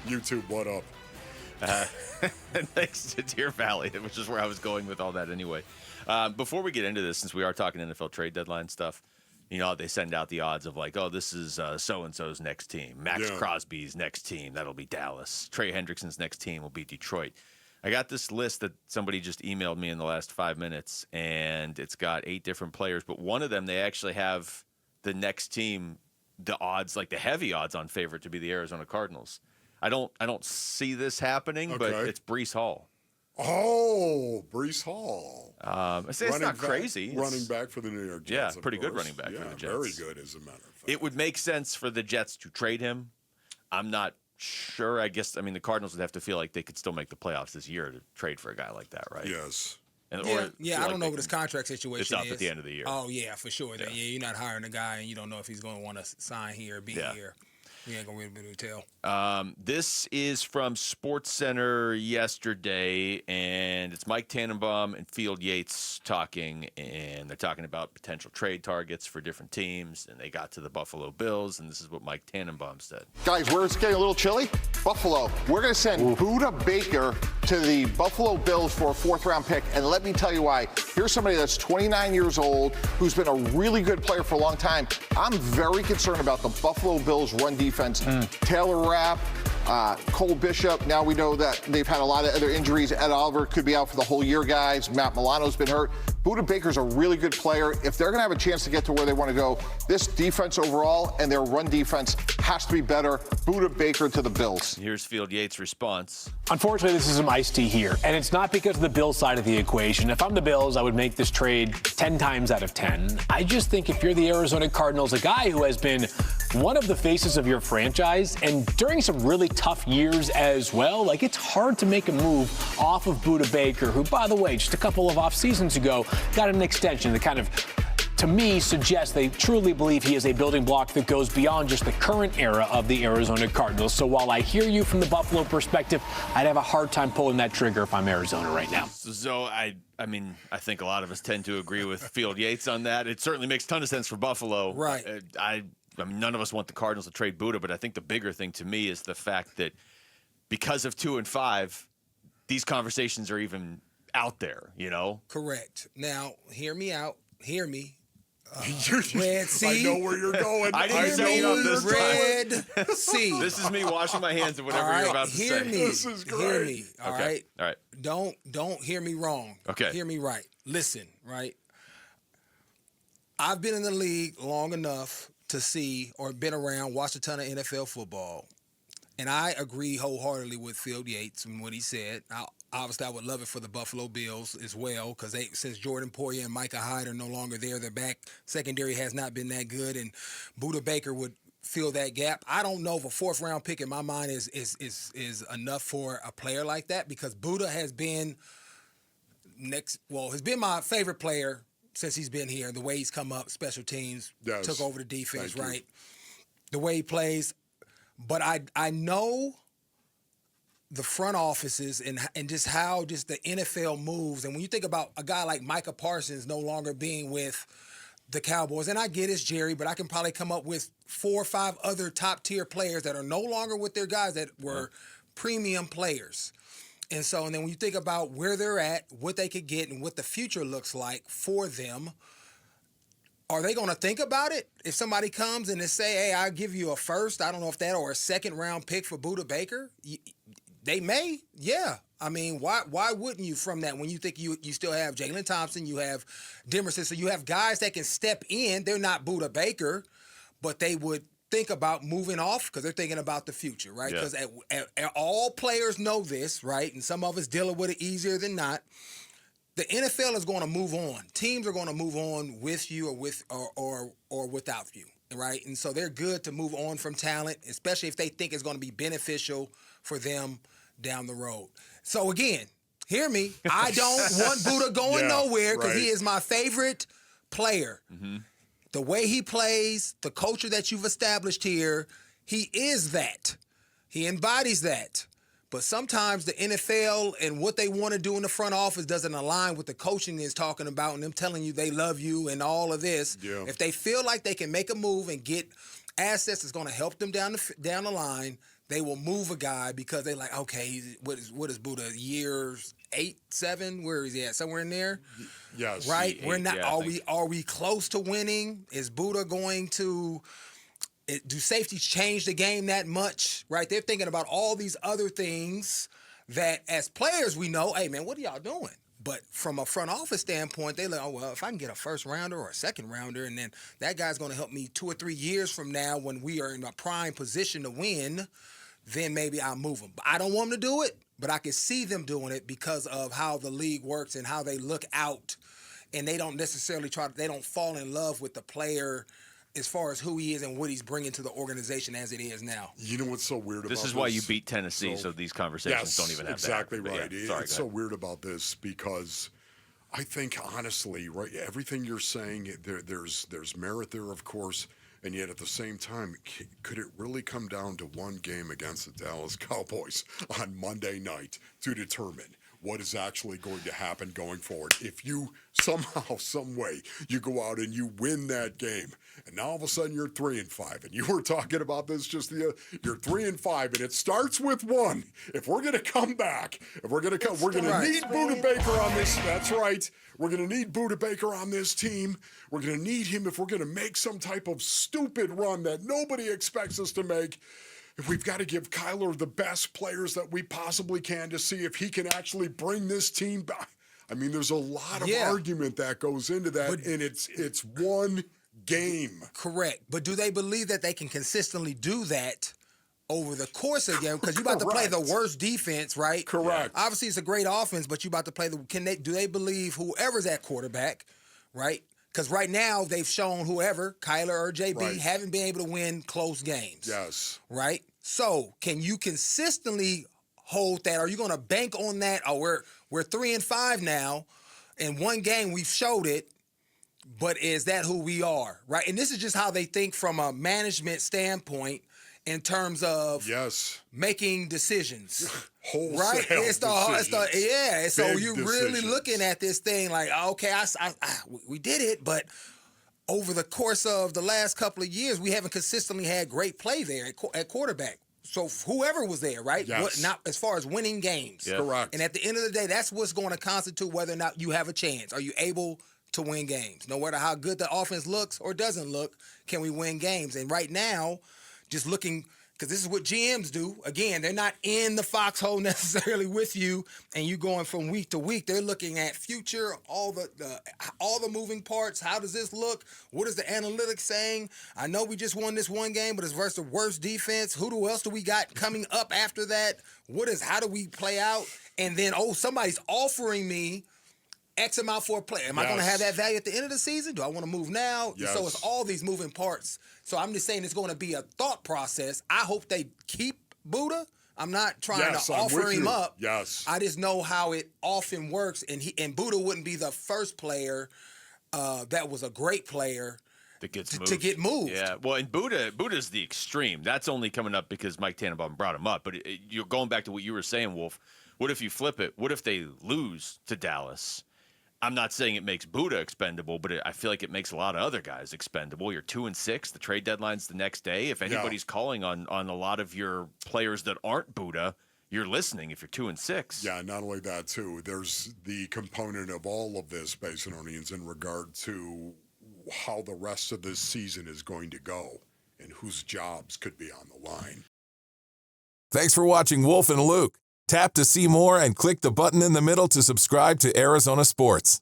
YouTube, what up? Thanks to Deer Valley, which is where I was going with all that anyway. Before we get into this, since we are talking NFL trade deadline stuff, you know, they send out the odds of like, oh, this is so-and-so's next team. Max Crosby's next team. That'll be Dallas. Trey Hendrickson's next team will be Detroit. I got this list that somebody just emailed me in the last 5 minutes, and it's got 8 different players. But one of them, they actually have the next team, the odds, like the heavy odds on favorite to be the Arizona Cardinals. I don't see this happening, but it's Breece Hall. Oh, Breece Hall. I say it's not crazy. Running back for the New York Jets. Yeah, pretty good running back for the Jets. Very good, as a matter of fact. It would make sense for the Jets to trade him. I'm not sure. I mean, the Cardinals would have to feel like they could still make the playoffs this year to trade for a guy like that, right? Yes. I don't know what his contract situation is. It's up at the end of the year. Oh, yeah, for sure. Yeah, you're not hiring a guy, and you don't know if he's going to want to sign here or be here. You ain't going to really be able to tell. This is from SportsCenter yesterday, and it's Mike Tannenbaum and Field Yates talking, and they're talking about potential trade targets for different teams, and they got to the Buffalo Bills, and this is what Mike Tannenbaum said. Guys, where it's getting a little chilly? Buffalo. We're going to send Budda Baker to the Buffalo Bills for a 4th-round pick, and let me tell you why. Here's somebody that's 29 years old, who's been a really good player for a long time. I'm very concerned about the Buffalo Bills' run defense. Taylor Rapp, Cole Bishop. Now we know that they've had a lot of other injuries. Ed Oliver could be out for the whole year, guys. Matt Milano's been hurt. Budda Baker's a really good player. If they're going to have a chance to get to where they want to go, this defense overall and their run defense has to be better. Budda Baker to the Bills. Here's Field Yates' response. Unfortunately, this is some iced tea here, and it's not because of the Bills side of the equation. If I'm the Bills, I would make this trade 10 times out of 10. I just think if you're the Arizona Cardinals, a guy who has been one of the faces of your franchise, and during some really tough years as well, like it's hard to make a move off of Budda Baker, who, by the way, just a couple of off seasons ago, got an extension that kind of, to me, suggests they truly believe he is a building block that goes beyond just the current era of the Arizona Cardinals. So while I hear you from the Buffalo perspective, I'd have a hard time pulling that trigger if I'm Arizona right now. So I think a lot of us tend to agree with Field Yates on that. It certainly makes a ton of sense for Buffalo. Right. I mean, none of us want the Cardinals to trade Budda, but I think the bigger thing to me is the fact that because of 2 and 5, these conversations are even out there, you know? Correct. Now, hear me out. Hear me. Red Sea. I know where you're going. I didn't say it up this time. Red Sea. This is me washing my hands of whatever you're about to say. Hear me. This is great. Hear me. All right. All right. Don't hear me wrong. Okay. Hear me right. Listen, right? I've been in the league long enough to see, or been around, watched a ton of NFL football. And I agree wholeheartedly with Field Yates and what he said. Obviously, I would love it for the Buffalo Bills as well, because since Jordan Poyer and Micah Hyde are no longer there, their back secondary has not been that good, and Budda Baker would fill that gap. I don't know if a 4th-round pick in my mind is enough for a player like that, because Budda has been been my favorite player since he's been here. The way he's come up, special teams, took over the defense, right? The way he plays. But I know the front offices and just how just the NFL moves. And when you think about a guy like Micah Parsons no longer being with the Cowboys, and I get it's Jerry, but I can probably come up with 4 or 5 other top-tier players that are no longer with their guys that were premium players. And then when you think about where they're at, what they could get, and what the future looks like for them, are they going to think about it? If somebody comes and they say, hey, I'll give you a 1st, I don't know if that, or a 2nd-round pick for Budda Baker, they may, yeah. I mean, why wouldn't you from that when you think you still have Jalen Thompson, you have Demerson, so you have guys that can step in. They're not Budda Baker, but they would think about moving off because they're thinking about the future, right? Because all players know this, right? And some of us dealing with it easier than not. The NFL is going to move on. Teams are going to move on with you or without you, right? And so they're good to move on from talent, especially if they think it's going to be beneficial for them down the road. So again, hear me. I don't want Budda going nowhere because he is my favorite player. Mm-hmm. The way he plays, the culture that you've established here, he is that. He embodies that. But sometimes the NFL and what they want to do in the front office doesn't align with the coaching is talking about and them telling you they love you and all of this. Yeah. If they feel like they can make a move and get assets that's going to help them down the line, they will move a guy because they're like, okay, what is Budda, years 8, 7? Where is he at? Somewhere in there? Yes. Right? We're not. Yeah, Are we close to winning? Is Budda going to? Do safeties change the game that much? Right? They're thinking about all these other things that, as players, we know. Hey, man, what are y'all doing? But from a front office standpoint, they're like, oh, well, if I can get a first rounder or a second rounder, and then that guy's going to help me 2 or 3 years from now when we are in a prime position to win, then maybe I'll move him. But I don't want them to do it, but I can see them doing it because of how the league works and how they look out, and they don't necessarily they don't fall in love with the player as far as who he is and what he's bringing to the organization as it is now. You know what's so weird about this? This is why you beat Tennessee, so these conversations don't even have exactly to happen. right. Yeah, sorry, it's so weird about this because I think, honestly, right, everything you're saying, there's merit there, of course, and yet at the same time, could it really come down to one game against the Dallas Cowboys on Monday night to determine what is actually going to happen going forward? If you somehow, some way, you go out and you win that game, and now all of a sudden you're 3-5, and you were talking about this you're 3-5, and it starts with one. If we're going to come back, we're going to need Budda Baker on this. That's right. We're going to need Budda Baker on this team. We're going to need him if we're going to make some type of stupid run that nobody expects us to make. We've got to give Kyler the best players that we possibly can to see if he can actually bring this team back. I mean, there's a lot of argument that goes into that, and it's one game. Correct. But do they believe that they can consistently do that over the course of the game? Because you're about to play the worst defense, right? Correct. Obviously, it's a great offense, but you're about to play do they believe whoever's at quarterback, right? Because right now they've shown whoever, Kyler or JB, haven't been able to win close games. Yes. Right? So can you consistently hold that? Are you going to bank on that? Oh, we're 3-5 now. In one game we've showed it, but is that who we are? Right? And this is just how they think from a management standpoint in terms of making decisions. Wholesale right? decisions. So Big you're decisions. really looking at this thing like, okay, we did it, but over the course of the last couple of years, we haven't consistently had great play there at quarterback. So whoever was there, right? Yes. Not as far as winning games. Yeah. Correct. And at the end of the day, that's what's going to constitute whether or not you have a chance. Are you able to win games? No matter how good the offense looks or doesn't look, can we win games? And right now, just looking, because this is what GMs do. Again, they're not in the foxhole necessarily with you, and you going from week to week. They're looking at future, all the moving parts. How does this look? What is the analytics saying? I know we just won this one game, but it's versus the worst defense. Who else do we got coming up after that? How do we play out? And then, somebody's offering me X amount for a play. Am I going to have that value at the end of the season? Do I want to move now? Yes. So it's all these moving parts. So I'm just saying it's going to be a thought process. I hope they keep Budda. I'm not trying to offer him up. Yes. I just know how it often works, and Budda wouldn't be the first player that was a great player that gets to get moved. Yeah, well, and Budda's the extreme. That's only coming up because Mike Tannenbaum brought him up. But you're going back to what you were saying, Wolf. What if you flip it? What if they lose to Dallas? I'm not saying it makes Budda expendable, but I feel like it makes a lot of other guys expendable. You're 2-6. The trade deadline's the next day. If anybody's calling on a lot of your players that aren't Budda, you're listening if you're 2-6. Yeah, not only that, too. There's the component of all of this, Basinonians, in regard to how the rest of this season is going to go and whose jobs could be on the line. Thanks for watching Wolf and Luke. Tap to see more and click the button in the middle to subscribe to Arizona Sports.